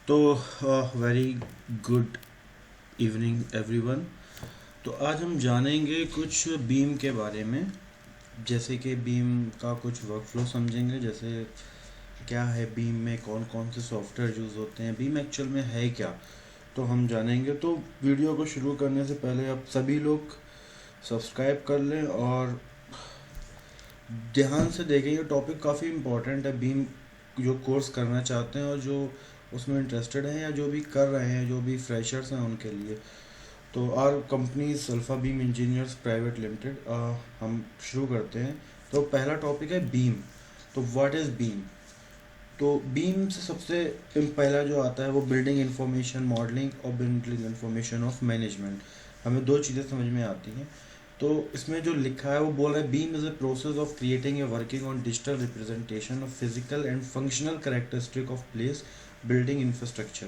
तो very good evening everyone. तो आज हम जानेंगे कुछ बीम के बारे में, जैसे कि बीम का कुछ वर्कफ्लो समझेंगे, जैसे क्या है बीम में, कौन कौन से सॉफ्टवेयर यूज़ होते हैं, बीम एक्चुअल में है क्या, तो हम जानेंगे। तो वीडियो को शुरू करने से पहले आप सभी लोग सब्सक्राइब कर लें और ध्यान से देखें। ये टॉपिक काफ़ी इम्पोर्टेंट है। बीम जो कोर्स करना चाहते हैं और जो उसमें इंटरेस्टेड हैं या जो भी कर रहे हैं, जो भी फ्रेशर्स हैं उनके लिए। तो our company Alpha Beam Engineers Private Limited. हम शुरू करते हैं। तो पहला टॉपिक है बीम। तो व्हाट इज़ बीम? तो बीम से सबसे पहला जो आता है वो बिल्डिंग इंफॉर्मेशन मॉडलिंग और बिल्डिंग इंफॉर्मेशन ऑफ मैनेजमेंट। हमें दो चीज़ें समझ में आती हैं। तो इसमें जो लिखा है वो बोल रहा है beam is a process of creating a working on digital representation of physical and functional characteristic of place building infrastructure.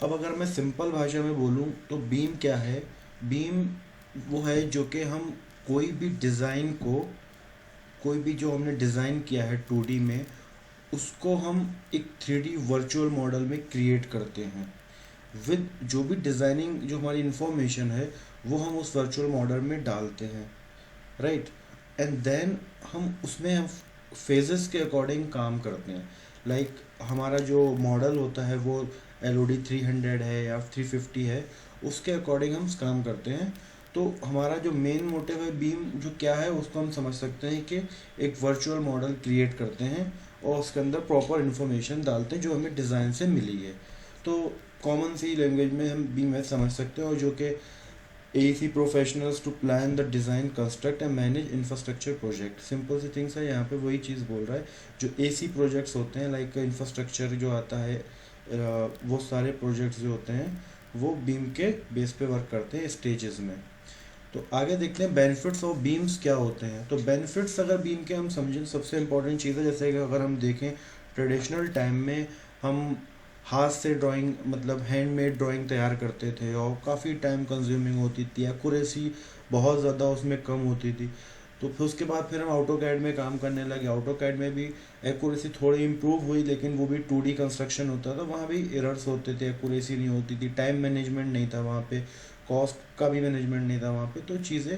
अब अगर मैं सिंपल भाषा में बोलूँ तो बीम क्या है? बीम वो है जो कि हम कोई भी डिज़ाइन को, कोई भी जो हमने डिज़ाइन किया है 2D में, उसको हम एक 3D वर्चुअल मॉडल में क्रिएट करते हैं विद जो भी डिज़ाइनिंग, जो हमारी इंफॉर्मेशन है वो हम उस वर्चुअल मॉडल में डालते हैं, राइट। एंड देन हम उसमें हम फेजेस के अकॉर्डिंग काम करते हैं। लाइक हमारा जो मॉडल होता है वो LOD 300 है या 350 है, उसके अकॉर्डिंग हम काम करते हैं। तो हमारा जो मेन मोटिव है बीम जो क्या है उसको हम समझ सकते हैं कि एक वर्चुअल मॉडल क्रिएट करते हैं और उसके अंदर प्रॉपर इन्फॉर्मेशन डालते हैं जो हमें डिज़ाइन से मिली है। तो कॉमन सी लैंग्वेज में हम बीम समझ सकते हैं, और जो कि AEC professionals to plan the design construct and manage infrastructure project. Simple सी थिंग्स है, यहाँ पे वही चीज़ बोल रहा है। जो AC प्रोजेक्ट्स होते हैं, लाइक इंफ्रास्ट्रक्चर जो आता है, वो सारे प्रोजेक्ट्स जो होते हैं वो बीम के बेस पे वर्क करते हैं स्टेजेस में। तो आगे देखते हैं बेनिफिट्स ऑफ बीम्स क्या होते हैं। तो बेनिफिट्स अगर बीम के हम समझें, सबसे इम्पोर्टेंट चीज़ है, जैसे कि अगर हम देखें ट्रेडिशनल टाइम में हम हाथ से ड्राइंग, मतलब हैंडमेड ड्राइंग तैयार करते थे और काफ़ी टाइम कंज्यूमिंग होती थी, एक्यूरेसी बहुत ज़्यादा उसमें कम होती थी। तो फिर उसके बाद फिर हम ऑटो कैड में काम करने लगे। ऑटो कैड में भी एक्यूरेसी थोड़ी इम्प्रूव हुई, लेकिन वो भी 2D कंस्ट्रक्शन होता था, वहाँ भी एरर्स होते थे, एक्यूरेसी नहीं होती थी, टाइम मैनेजमेंट नहीं था वहाँ पे, कॉस्ट का भी मैनेजमेंट नहीं था वहाँ पे। तो चीज़ें,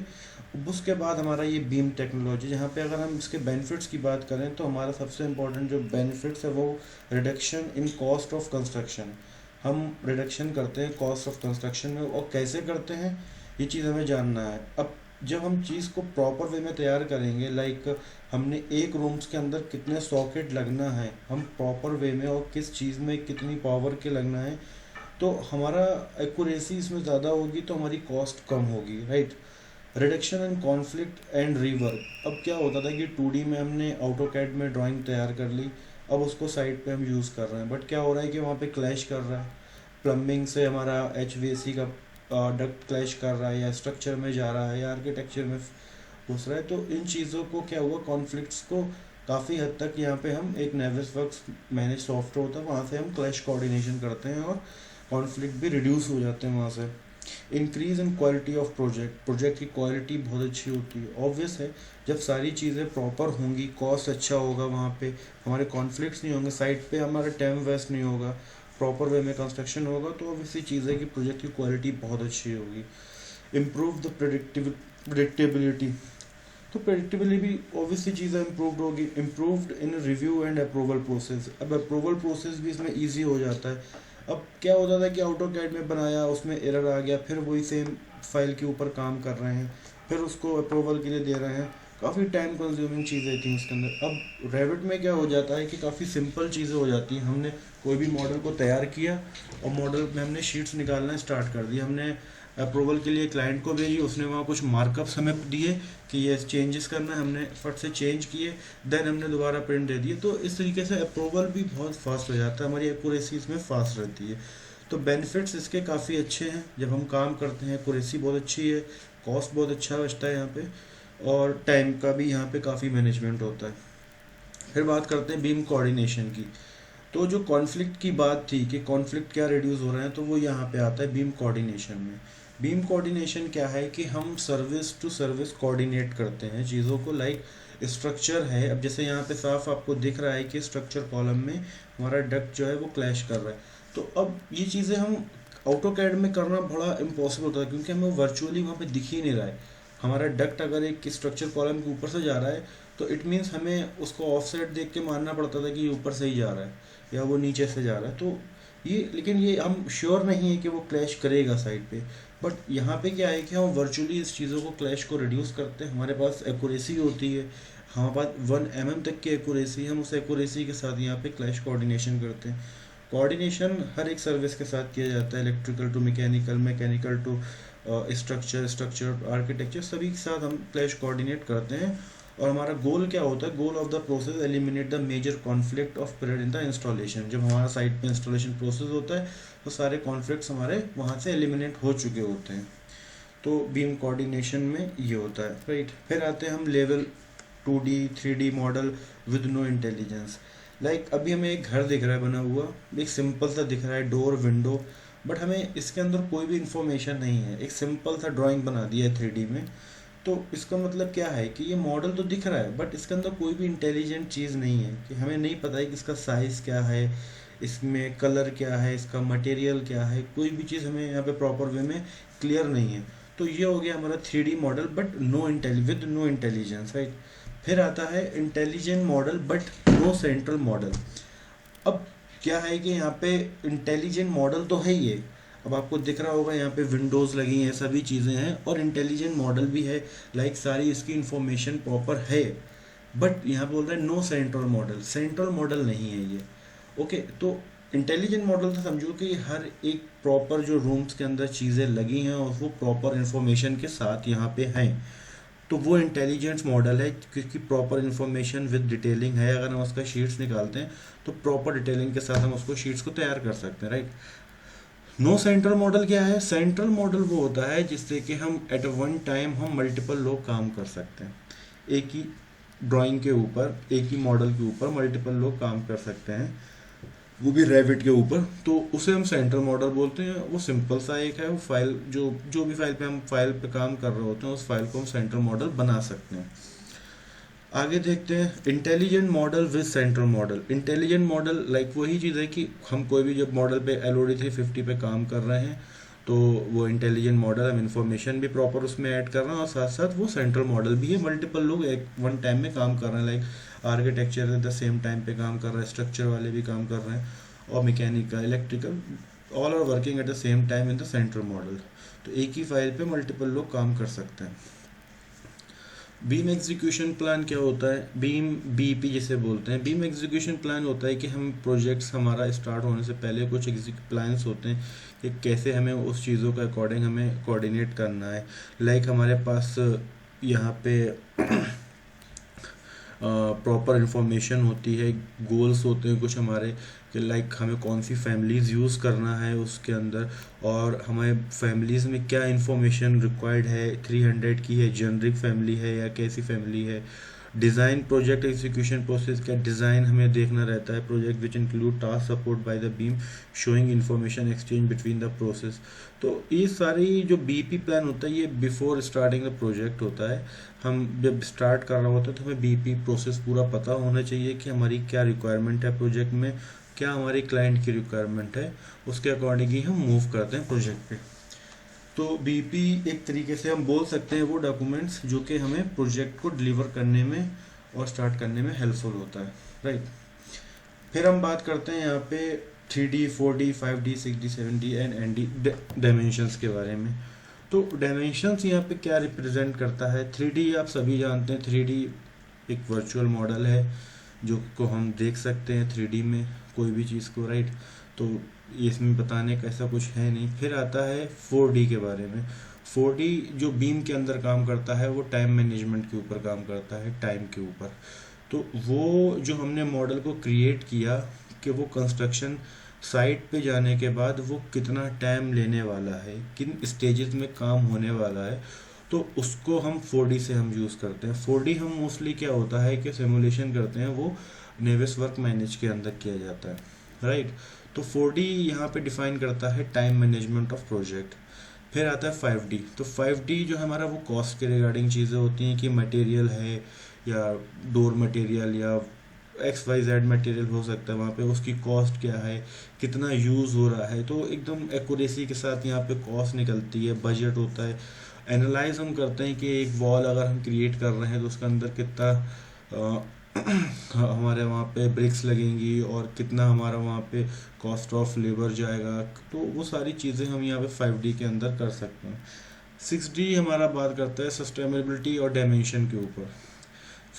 उसके बाद हमारा ये बीम टेक्नोलॉजी, जहाँ पे अगर हम इसके बेनिफिट्स की बात करें तो हमारा सबसे इम्पोर्टेंट जो बेनिफिट्स है वो reduction in cost of construction. हम रिडक्शन करते हैं कॉस्ट ऑफ कंस्ट्रक्शन में, और कैसे करते हैं ये चीज़ हमें जानना है। अब जब हम चीज़ को प्रॉपर वे में तैयार करेंगे, लाइक हमने एक रूम्स के अंदर कितने सॉकेट लगना है, हम प्रॉपर वे में, और किस चीज़ में कितनी पावर के लगना है, तो हमारा एक्यूरेसी इसमें ज़्यादा होगी तो हमारी कॉस्ट कम होगी, right. Reduction in conflict and rework. अब क्या होता था कि 2D में हमने ऑटोकैड में ड्राइंग तैयार कर ली, अब उसको साइड पे हम यूज़ कर रहे हैं, बट क्या हो रहा है कि वहाँ पे क्लैश कर रहा है, प्लम्बिंग से हमारा HVAC का डक्ट क्लैश कर रहा है, या स्ट्रक्चर में जा रहा है, या आर्किटेक्चर में घुस रहा है। तो इन चीज़ों को क्या हुआ, कॉन्फ्लिक्ट्स को काफ़ी हद तक यहाँ पे हम एक नेविसवर्क्स मैनेज सॉफ्टवेयर होता है, वहाँ से हम क्लैश कोऑर्डिनेशन करते हैं और कॉन्फ्लिक्ट भी रिड्यूस हो जाते हैं वहाँ से। Increase in quality of project की क्वालिटी बहुत अच्छी होती है। ऑब्वियस है, जब सारी चीज़ें प्रॉपर होंगी, कॉस्ट अच्छा होगा, वहाँ पे हमारे कॉन्फ्लिक्ट्स नहीं होंगे, साइट पे हमारा टाइम वेस्ट नहीं होगा, प्रॉपर वे में कंस्ट्रक्शन होगा, तो ऑब्वियसली चीज़ है कि प्रोजेक्ट की क्वालिटी बहुत अच्छी होगी। Improve the predictability. तो प्रेडिक्टेबिलिटी भी ऑब्वियसली चीज़ें इम्प्रूव्ड होगी। Improved in review and approval process. अब अप्रूवल प्रोसेस भी इसमें ईजी हो जाता है। अब क्या होता था कि ऑटो कैड में बनाया, उसमें एरर आ गया, फिर वही सेम फाइल के ऊपर काम कर रहे हैं, फिर उसको अप्रूवल के लिए दे रहे हैं, काफ़ी टाइम कंज्यूमिंग चीज़ें थी उसके अंदर। अब रेविट में क्या हो जाता है कि काफ़ी सिंपल चीज़ें हो जाती हैं। हमने कोई भी मॉडल को तैयार किया और मॉडल में हमने शीट्स निकालना स्टार्ट कर दी, हमने अप्रूवल के लिए क्लाइंट को भेजी, उसने वहाँ कुछ मार्कअप्स हमें दिए कि ये चेंजेस करना है, हमने फट से चेंज किए, देन हमने दोबारा प्रिंट दे दिए। तो इस तरीके से अप्रूवल भी बहुत फास्ट हो जाता है, हमारी एक्यूरेसी इसमें फास्ट रहती है। तो बेनिफिट्स इसके काफ़ी अच्छे हैं। जब हम काम करते हैं एक्यूरेसी बहुत अच्छी है, कॉस्ट बहुत अच्छा बचता है यहाँ पे, और टाइम का भी यहाँ पे काफ़ी मैनेजमेंट होता है। फिर बात करते हैं बीम कोऑर्डिनेशन की। तो जो कॉन्फ्लिक्ट की बात थी कि कॉन्फ्लिक्ट क्या रिड्यूस हो रहे हैं, तो वो यहाँ पे आता है बीम कोऑर्डिनेशन में। बीम कोऑर्डिनेशन क्या है कि हम सर्विस टू सर्विस कोऑर्डिनेट करते हैं चीज़ों को। लाइक स्ट्रक्चर है, अब जैसे यहाँ पे साफ आपको दिख रहा है कि स्ट्रक्चर कॉलम में हमारा डक्ट जो है वो क्लैश कर रहा है, तो अब ये चीज़ें हम ऑटो कैड में करना बड़ा इम्पॉसिबल होता है, क्योंकि हमें वर्चुअली वहाँ पे दिख ही नहीं रहा है। हमारा डक्ट अगर एक स्ट्रक्चर कॉलम के ऊपर से जा रहा है तो इट मीन्स हमें उसको ऑफसेट देख के मानना पड़ता था कि ये ऊपर से ही जा रहा है या वो नीचे से जा रहा है। तो ये, लेकिन ये हम श्योर नहीं है कि वो क्लैश करेगा साइड पे। बट यहाँ पे क्या है कि हम वर्चुअली इस चीज़ों को, क्लैश को रिड्यूस करते हैं। हमारे पास एक्यूरेसी होती है, हमारे पास 1 mm तक की एक्यूरेसी, हम उस एक्यूरेसी के साथ यहाँ पे क्लैश कोऑर्डिनेशन करते हैं। कोऑर्डिनेशन हर एक सर्विस के साथ किया जाता है, electrical to mechanical, mechanical to structure, structure architecture, सभी के साथ हम क्लैश कोऑर्डिनेट करते हैं। और हमारा गोल क्या होता है? Goal of the process eliminate the major conflict of period in the installation. जब हमारा साइट पे इंस्टॉलेशन प्रोसेस होता है तो सारे कॉन्फ्लिक्ट्स हमारे वहाँ से एलिमिनेट हो चुके होते हैं। तो बीम कोऑर्डिनेशन में ये होता है, राइट। फिर आते हैं हम level 2D 3D model with no intelligence. Like अभी हमें एक घर दिख रहा है बना हुआ, एक सिंपल सा दिख रहा है, डोर विंडो, बट हमें इसके अंदर कोई भी इंफॉर्मेशन नहीं है। एक सिंपल सा ड्राइंग बना दिया है 3D में। तो इसका मतलब क्या है कि ये मॉडल तो दिख रहा है बट इसके अंदर कोई भी इंटेलिजेंट चीज़ नहीं है, कि हमें नहीं पता है कि इसका साइज़ क्या है, इसमें कलर क्या है, इसका मटेरियल क्या है, कोई भी चीज़ हमें यहाँ पे प्रॉपर वे में क्लियर नहीं है। तो ये हो गया हमारा 3D model but with no intelligence, right. फिर आता है intelligent model but no central model. अब क्या है कि यहाँ पे इंटेलिजेंट मॉडल तो है ही है, अब आपको दिख रहा होगा यहाँ पे विंडोज़ लगी हैं, सभी चीज़ें हैं और इंटेलिजेंट मॉडल भी है, लाइक सारी इसकी इंफॉर्मेशन प्रॉपर है। बट यहाँ पे बोल रहे हैं no central model, central model नहीं है ये। ओके, तो इंटेलिजेंट मॉडल तो समझो कि हर एक प्रॉपर जो रूम्स के अंदर चीज़ें लगी हैं और वो प्रॉपर इंफॉर्मेशन के साथ यहाँ पे हैं, तो वो इंटेलिजेंट मॉडल है, क्योंकि प्रॉपर इन्फॉर्मेशन विद डिटेलिंग है। अगर हम उसका शीट्स निकालते हैं तो प्रॉपर डिटेलिंग के साथ हम उसको शीट्स को तैयार कर सकते हैं, राइट। नो सेंट्रल मॉडल क्या है? सेंट्रल मॉडल वो होता है जिससे कि हम एट वन टाइम हम मल्टीपल लोग काम कर सकते हैं। एक ही ड्राइंग के ऊपर, एक ही मॉडल के ऊपर मल्टीपल लोग काम कर सकते हैं, वो भी रेविट के ऊपर। तो उसे हम सेंट्रल मॉडल बोलते हैं। वो सिंपल सा एक है, वो फाइल जो भी फाइल पे हम फाइल पे काम कर रहे होते हैं उस फाइल को हम सेंट्रल मॉडल बना सकते हैं। आगे देखते हैं intelligent model with central model. Intelligent model like वही चीज़ है कि हम कोई भी जब मॉडल पे LOD 350 पे काम कर रहे हैं तो वो इंटेलिजेंट मॉडल, हम इंफॉर्मेशन भी प्रॉपर उसमें ऐड कर रहे हैं और साथ साथ वो सेंट्रल मॉडल भी है, मल्टीपल लोग एक वन टाइम में काम कर रहे हैं। Like architecture eight the same time पे काम कर रहे हैं, स्ट्रक्चर वाले भी काम कर रहे हैं और mechanical, electrical, all are working at the same time in the central model. तो एक ही फाइल पे मल्टीपल लोग काम कर सकते हैं। बीम एग्जीक्यूशन प्लान क्या होता है? बीम BEP जिसे बोलते हैं। बीम एग्जीक्यूशन प्लान होता है कि हम प्रोजेक्ट्स हमारा स्टार्ट होने से पहले कुछ प्लान्स होते हैं कि कैसे हमें उस चीज़ों के अकॉर्डिंग हमें कोऑर्डिनेट करना है। लाइक हमारे पास यहाँ पे प्रॉपर इन्फॉर्मेशन होती है, गोल्स होते हैं कुछ हमारे, कि लाइक हमें कौन सी फैमिलीज़ यूज़ करना है उसके अंदर, और हमारे फैमिलीज़ में क्या इन्फॉर्मेशन रिक्वायर्ड है, 300 की है, जेनरिक फैमिली है या कैसी फैमिली है। डिज़ाइन प्रोजेक्ट एग्जीक्यूशन प्रोसेस का डिज़ाइन हमें देखना रहता है। Project which include task support by the beam showing information exchange between the process. तो ये सारी जो BEP प्लान होता है ये बिफोर स्टार्टिंग द प्रोजेक्ट होता है। हम जब स्टार्ट कर रहा होता है तो हमें BEP प्रोसेस पूरा पता होना चाहिए कि हमारी क्या रिक्वायरमेंट है प्रोजेक्ट में, क्या हमारी क्लाइंट की रिक्वायरमेंट है, उसके अकॉर्डिंग ही हम मूव करते हैं प्रोजेक्ट पे। तो BEP एक तरीके से हम बोल सकते हैं वो डॉक्यूमेंट्स जो कि हमें प्रोजेक्ट को डिलीवर करने में और स्टार्ट करने में हेल्पफुल होता है, राइट। फिर हम बात करते हैं यहाँ पे 3D 4D 5D 6D 7D and ND dimensions के बारे में। तो डायमेंशंस यहाँ पे क्या रिप्रेजेंट करता है? 3D आप सभी जानते हैं, 3D एक वर्चुअल मॉडल है जो को हम देख सकते हैं 3D में कोई भी चीज़ को, राइट। तो इसमें बताने का ऐसा कुछ है नहीं। फिर आता है 4D के बारे में। 4D जो बीम के अंदर काम करता है वो टाइम मैनेजमेंट के ऊपर काम करता है, टाइम के ऊपर। तो वो जो हमने मॉडल को क्रिएट किया कि वो कंस्ट्रक्शन साइट पे जाने के बाद वो कितना टाइम लेने वाला है, किन स्टेजेस में काम होने वाला है, तो उसको हम 4D से हम यूज़ करते हैं। 4D हम मोस्टली क्या होता है कि सिमुलेशन करते हैं, वो नेविस वर्क मैनेज के अंदर किया जाता है, राइट। तो 4D यहाँ पे डिफाइन करता है टाइम मैनेजमेंट ऑफ प्रोजेक्ट। फिर आता है 5D। तो 5D जो हमारा वो कॉस्ट के रिगार्डिंग चीज़ें होती हैं कि मटेरियल है या डोर मटेरियल या XYZ मटेरियल हो सकता है वहाँ पे, उसकी कॉस्ट क्या है, कितना यूज़ हो रहा है, तो एकदम एक्यूरेसी के साथ यहाँ पे कॉस्ट निकलती है, बजट होता है। एनालाइज हम करते हैं कि एक वॉल अगर हम क्रिएट कर रहे हैं तो उसके अंदर कितना अ, हमारे वहाँ पे ब्रिक्स लगेंगी और कितना हमारा वहाँ पे कॉस्ट ऑफ लेबर जाएगा, तो वो सारी चीज़ें हम यहाँ पे 5D के अंदर कर सकते हैं। 6D हमारा बात करता है सस्टेनेबिलिटी और डायमेंशन के ऊपर।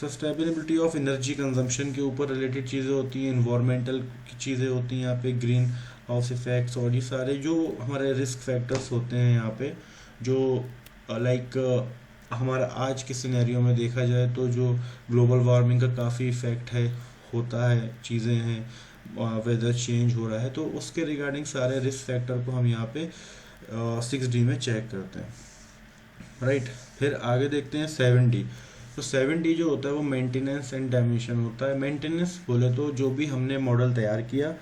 सस्टेनेबिलिटी ऑफ एनर्जी कंजम्पशन के ऊपर रिलेटेड चीज़ें होती हैं, इन्वायरमेंटल की चीज़ें होती हैं यहाँ पे, ग्रीन हाउस इफेक्ट्स और ये सारे जो हमारे रिस्क फैक्टर्स होते हैं यहाँ पे, जो लाइक हमारा आज के सिनेरियो में देखा जाए तो जो ग्लोबल वार्मिंग का काफ़ी इफेक्ट है, होता है, चीज़ें हैं, वेदर चेंज हो रहा है, तो उसके रिगार्डिंग सारे रिस्क फैक्टर को हम यहाँ पे 6D में चेक करते हैं, राइट। फिर आगे देखते हैं 7D। तो 7D जो होता है वो मेंटेनेंस एंड डायमेंशन होता है। मेंटेनेंस बोले तो जो भी हमने मॉडल तैयार किया,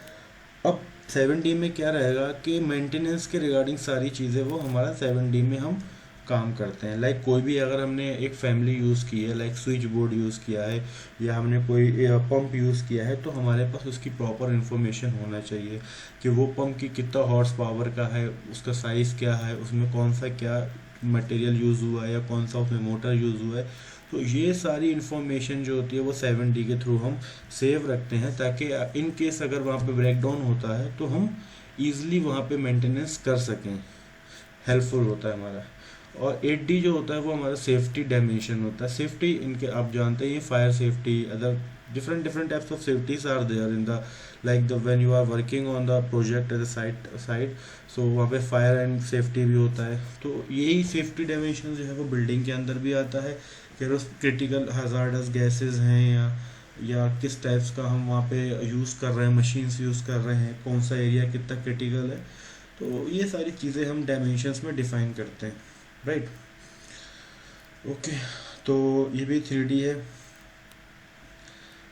अब 7D में क्या रहेगा कि मेंटेनेंस के रिगार्डिंग सारी चीज़ें वो हमारा 7D में हम काम करते हैं। लाइक कोई भी अगर हमने एक फैमिली यूज़ की है, लाइक स्विच बोर्ड यूज़ किया है या हमने कोई पंप यूज़ किया है, तो हमारे पास उसकी प्रॉपर इन्फॉर्मेशन होना चाहिए कि वो पंप की कितना हॉर्स पावर का है, उसका साइज़ क्या है, उसमें कौन सा क्या मटेरियल यूज़ हुआ है या कौन सा उसमें मोटर यूज़ हुआ है। तो ये सारी इन्फॉर्मेशन जो होती है वो 7D के थ्रू हम सेव रखते हैं, ताकि इन केस अगर वहाँ पे ब्रेक डाउन होता है तो हम ईज़िली वहाँ पे मेंटेनेंस कर सकें, हेल्पफुल होता है हमारा। और 8D जो होता है वो हमारा सेफ्टी डायमेंशन होता है। सेफ्टी इनके आप जानते हैं, fire safety, other different different types of safeties are there in the like the when you are working on the project at the site, so वहाँ पे फायर एंड सेफ्टी भी होता है। तो यही सेफ्टी डायमेंशन जो है वो बिल्डिंग के अंदर भी आता है, क्रिटिकल हजार्डस गैसेज हैं या किस टाइप्स का हम वहाँ पे यूज़ कर रहे हैं, मशीन्स यूज़ कर रहे हैं, कौन सा एरिया कितना क्रिटिकल है, तो ये सारी चीज़ें हम डायमेंशंस में डिफाइन करते हैं, राइट। ओके, तो ये भी 3D है।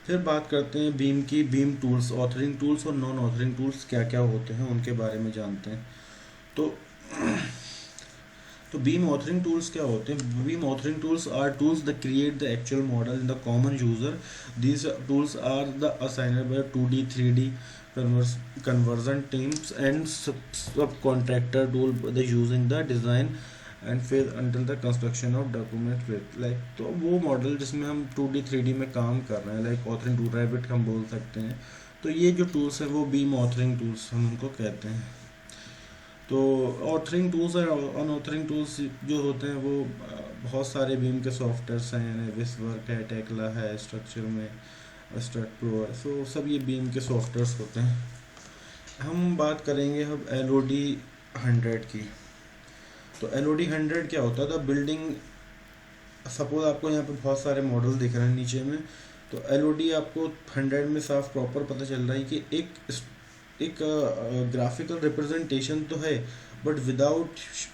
फिर बात करते हैं बीम की। बीम टूल्स, ऑथरिंग टूल्स और नॉन ऑथरिंग टूल्स क्या क्या होते हैं उनके बारे में जानते हैं। तो बीम ऑथरिंग टूल्स क्या होते हैं? BIM authoring tools are tools that create the actual model in the common user. These tools are the assignable 2D 3D conversion teams and subcontractor tool they using the design and phase until the construction of document like, तो वो model जिसमें हम 2D 3D में काम कर रहे हैं, like authoring tool, rabbit हम बोल सकते हैं। तो ये जो टूल्स हैं वो बीम ऑथरिंग टूल्स हम उनको कहते हैं। तो ऑथरिंग टूल्स और अनऑथरिंग टूल्स जो होते हैं वो बहुत सारे बीम के सॉफ्टवेयर्स हैं, विसवर्क है, टेक्ला है, स्ट्रक्चर में स्ट्रक्ट प्रो है, सो सब ये बीम के सॉफ्टवेयर्स होते हैं। हम बात करेंगे अब LOD 100 की। तो LOD 100 क्या होता था? बिल्डिंग, सपोज आपको यहाँ पे बहुत सारे मॉडल दिख रहे हैं नीचे में, तो LOD आपको 100 में साफ प्रॉपर पता चल रहा है कि एक ग्राफिकल रिप्रेजेंटेशन तो है बट विदाउट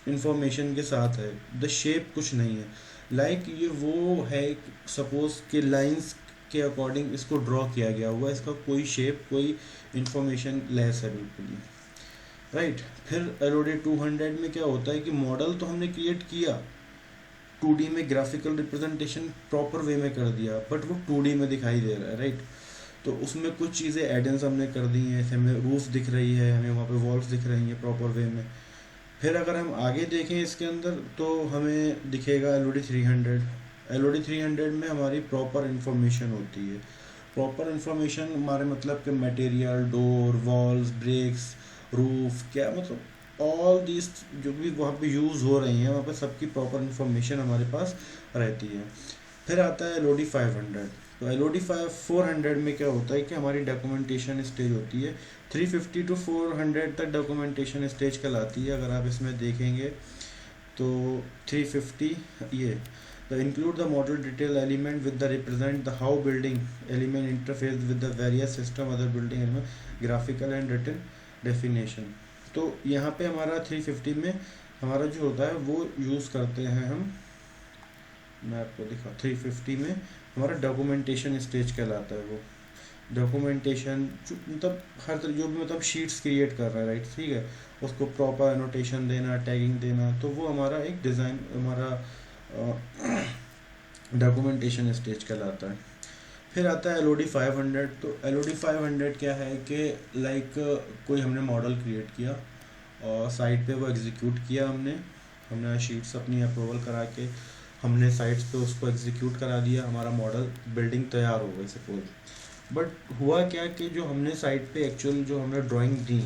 इंफॉर्मेशन के साथ है, द शेप कुछ नहीं है। लाइक ये वो है, सपोज के लाइंस के अकॉर्डिंग इसको ड्रॉ किया गया हुआ, इसका कोई शेप, कोई इंफॉर्मेशन लेस है बिल्कुल ही, राइट। फिर LOD 200 में क्या होता है कि मॉडल तो हमने क्रिएट किया 2D में, ग्राफिकल रिप्रेजेंटेशन प्रॉपर वे में कर दिया, बट वो 2D में दिखाई दे रहा है, राइट। तो उसमें कुछ चीज़ें एडेंस हमने कर दी हैं, हमें रूफ दिख रही है, हमें वहाँ पे वॉल्स दिख रही हैं प्रॉपर वे में। फिर अगर हम आगे देखें इसके अंदर तो हमें दिखेगा LOD 300। LOD 300 में हमारी प्रॉपर इन्फॉर्मेशन होती है। प्रॉपर इन्फॉर्मेशन हमारे मतलब कि material, door, walls, bricks, roof, क्या मतलब ऑल दिस जो भी वहाँ पे यूज़ हो रही हैं वहाँ पे सबकी प्रॉपर इन्फॉर्मेशन हमारे पास रहती है। फिर आता है LOD 500। तो LOD 400 में क्या होता है कि हमारी डॉक्यूमेंटेशन स्टेज होती है। 350 to 400 तक डॉक्यूमेंटेशन स्टेज कहलाती है। अगर आप इसमें देखेंगे तो 350 ये the include the model detail element with the represent the how building element interface with the various system other building element graphical and written definition. तो यहाँ पे हमारा 350 में हमारा जो होता है वो यूज़ करते हैं हम, मैं आपको दिखा, 350 में हमारा डॉक्यूमेंटेशन स्टेज कहलाता है। वो डॉक्यूमेंटेशन मतलब हर तरह जो भी मतलब शीट्स क्रिएट कर रहा है, राइट, ठीक है, उसको प्रॉपर एनोटेशन देना, टैगिंग देना, तो वो हमारा एक डिज़ाइन, हमारा डॉक्यूमेंटेशन स्टेज कहलाता है। फिर आता है LOD 500। तो LOD 500 क्या है कि लाइक कोई हमने मॉडल क्रिएट किया और साइट पे वो एग्जीक्यूट किया, हमने शीट्स अपनी अप्रूवल करा के हमने साइट्स पे उसको एग्जीक्यूट करा दिया, हमारा मॉडल बिल्डिंग तैयार हो गई सपोज। बट हुआ क्या कि जो हमने साइट पे एक्चुअल जो हमने ड्राइंग दी,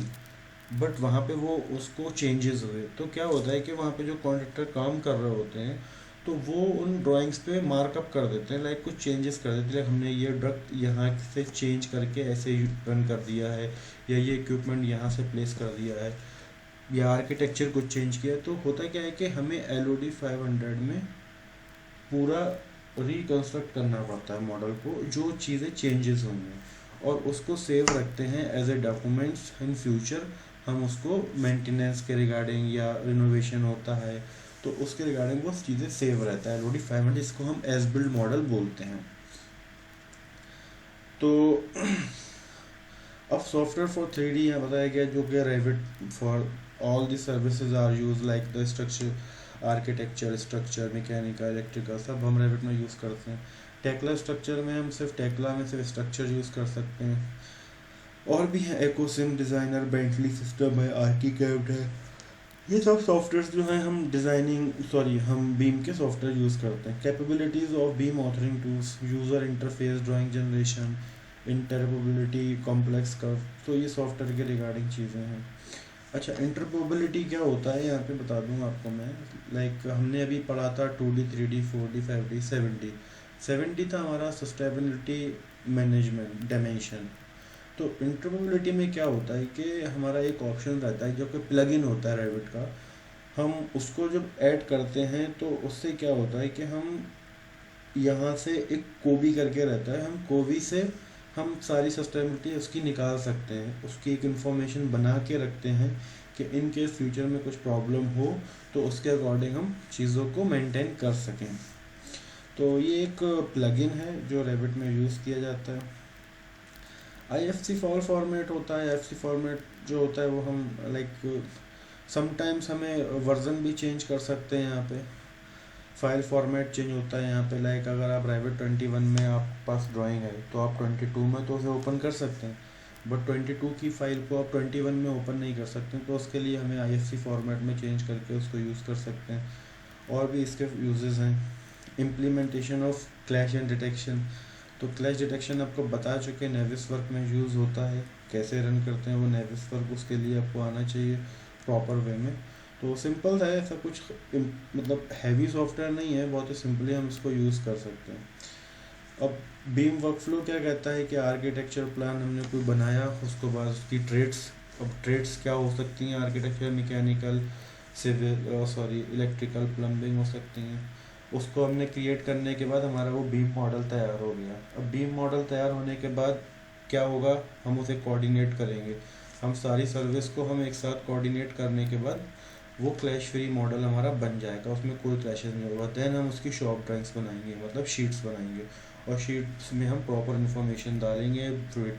बट वहाँ पे वो उसको चेंजेस हुए। तो क्या होता है कि वहाँ पे जो कॉन्ट्रैक्टर काम कर रहे होते हैं तो वो उन ड्राइंग्स पे मार्कअप कर देते हैं, लाइक कुछ चेंजेस कर देते हैं, लाइक हमने ये डक्ट यहाँ से चेंज करके ऐसे रन कर दिया है, या ये इक्विपमेंट यहाँ से प्लेस कर दिया है, या आर्किटेक्चर कुछ चेंज किया। तो होता क्या है कि हमें LOD 500 में पूरा रिकंस्ट्रक्ट करना पड़ता है मॉडल को, जो चीज़ें चेंजेस होंगे, और उसको सेव रखते हैं as a documents. In future हम उसको मेंटेनेंस के रिगार्डिंग या रिनोवेशन होता है तो उसके रिगार्डिंग वो चीज़ें सेव रहता है। LOD 500 इसको हम एज बिल्ड मॉडल बोलते हैं। तो अब सॉफ्टवेयर फॉर 3D यहाँ बताया गया, जो कि Revit for all the services are use like the structure, architecture, structure, mechanical, electrical, सब हम रेविट में यूज़ करते हैं। टेक्ला स्ट्रक्चर में हम सिर्फ टेक्ला में सिर्फ स्ट्रक्चर यूज़ कर सकते हैं। और भी हैं, एकोसिम डिज़ाइनर, बेंटली सिस्टम है, आर्किकैड है, ये सब सॉफ्टवेयर जो हैं हम बीम के सॉफ्टवेयर यूज़ करते हैं। Capabilities of BIM authoring tools, user interface, drawing generation, interoperability, complex curve, तो ये सॉफ्टवेयर के रिगार्डिंग चीज़ें हैं। अच्छा, इंटरपोबिलिटी क्या होता है यहाँ पे बता दूँ आपको मैं। लाइक हमने अभी पढ़ा था 2D 3D 4D 5D 7D था हमारा सस्टेनेबिलिटी मैनेजमेंट डायमेंशन। तो इंटरपोबिलिटी में क्या होता है कि हमारा एक ऑप्शन रहता है जो कि प्लग इन होता है रेविट का, हम उसको जब ऐड करते हैं तो उससे क्या होता है कि हम यहाँ से एक कोबी करके रहता है, हम कोबी से हम सारी सस्टेनेबिलिटी उसकी निकाल सकते हैं, उसकी एक इंफॉर्मेशन बना के रखते हैं कि इन केस फ्यूचर में कुछ प्रॉब्लम हो तो उसके अकॉर्डिंग हम चीज़ों को मेंटेन कर सकें। तो ये एक प्लगइन है जो रेविट में यूज़ किया जाता है। IFC फाइल फॉर्मेट होता है। IFC फॉर्मेट जो होता है वो हम लाइक समटाइम्स हमें वर्जन भी चेंज कर सकते हैं। यहाँ पे फाइल फॉर्मेट चेंज होता है यहाँ पे, लाइक अगर आप रेविट 21 में आपके पास ड्राइंग है तो आप 22 में तो उसे ओपन कर सकते हैं, बट 22 की फाइल को आप 21 में ओपन नहीं कर सकते, तो उसके लिए हमें IFC फॉर्मेट में चेंज करके उसको यूज़ कर सकते हैं। और भी इसके यूजेस हैं। Implementation of clash and detection, तो क्लैश डिटेक्शन आपको बता चुके, नेविस वर्क में यूज़ होता है। कैसे रन करते हैं वो नेविस वर्क, उसके लिए आपको आना चाहिए प्रॉपर वे में। तो सिंपल है, ऐसा कुछ मतलब हैवी सॉफ्टवेयर नहीं है, बहुत ही सिंपली हम इसको यूज़ कर सकते हैं। अब बीम वर्कफ्लो क्या कहता है कि आर्किटेक्चर प्लान हमने कोई बनाया, उसके बाद उसकी ट्रेड्स, अब ट्रेड्स क्या हो सकती हैं, architecture, mechanical, civil electrical, plumbing हो सकती हैं। उसको हमने क्रिएट करने के बाद हमारा वो बीम मॉडल तैयार हो गया। अब बीम मॉडल तैयार होने के बाद क्या होगा, हम उसे कोऑर्डिनेट करेंगे, हम सारी सर्विस को हम एक साथ कोऑर्डिनेट करने के बाद वो क्लैश फ्री मॉडल हमारा बन जाएगा, उसमें कोई क्लैशेस नहीं होगा। देन हम उसकी शॉप ड्राइंग्स बनाएंगे, मतलब शीट्स बनाएंगे, और शीट्स में हम प्रॉपर इन्फॉर्मेशन डालेंगे,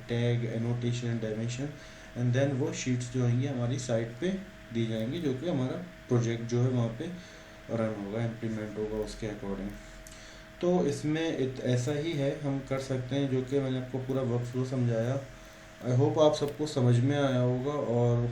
tag, annotation, dimension, and then वो शीट्स जो होंगी हमारी साइट पे दी जाएंगी, जो कि हमारा प्रोजेक्ट जो है वहाँ पे रन होगा, इम्प्लीमेंट होगा उसके अकॉर्डिंग। तो इसमें ऐसा ही है, हम कर सकते हैं, जो कि मैंने आपको पूरा वर्कफ्लो समझाया। आई होप आप सबको समझ में आया होगा, और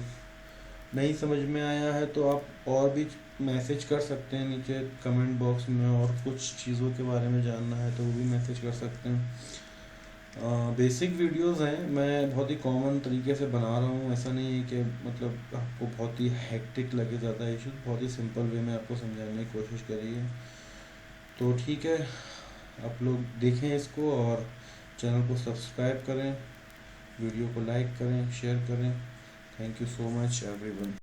नहीं समझ में आया है तो आप और भी मैसेज कर सकते हैं नीचे कमेंट बॉक्स में, और कुछ चीज़ों के बारे में जानना है तो वो भी मैसेज कर सकते हैं। बेसिक वीडियोस हैं, मैं बहुत ही कॉमन तरीके से बना रहा हूँ, ऐसा नहीं है कि मतलब आपको बहुत ही हेक्टिक लगे ज़्यादा इशूज़, बहुत ही सिंपल वे में आपको समझाने की कोशिश करी है। तो ठीक है, आप लोग देखें इसको और चैनल को सब्सक्राइब करें, वीडियो को लाइक करें, शेयर करें। Thank you so much everyone.